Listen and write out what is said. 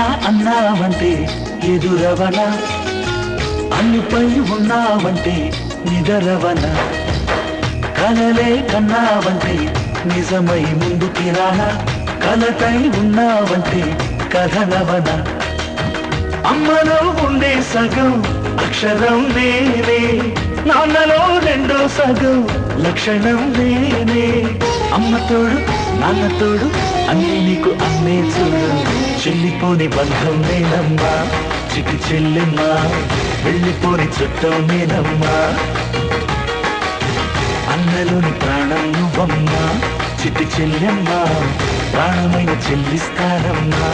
అన్నయ్య అన్నావంటే ఎదురవనా, అన్నిపై ఉన్నావంటే నిదరవనా, కలలే కన్నావంటే నిజమై ముందుకి రానా, కలతై ఉన్నావంటే కథలవనా. అమ్మలో ఉండే సగం అక్షరం నేనే, నాన్నలో రెండో సగం లక్షణం నేనే. అమ్మ తోడు నాన్న తోడు అన్నీ నీకు అన్నే చూడు, చెల్లిపోని బంధం నేనమ్మా, చిటి చెల్లెమ్మా, వెళ్ళిపోని చుట్టం నేనమ్మా. అన్నలోని ప్రాణం నువ్వమ్మా, చిటి చెల్లెమ్మా, ప్రాణమైన చెల్లిస్తానమ్మా.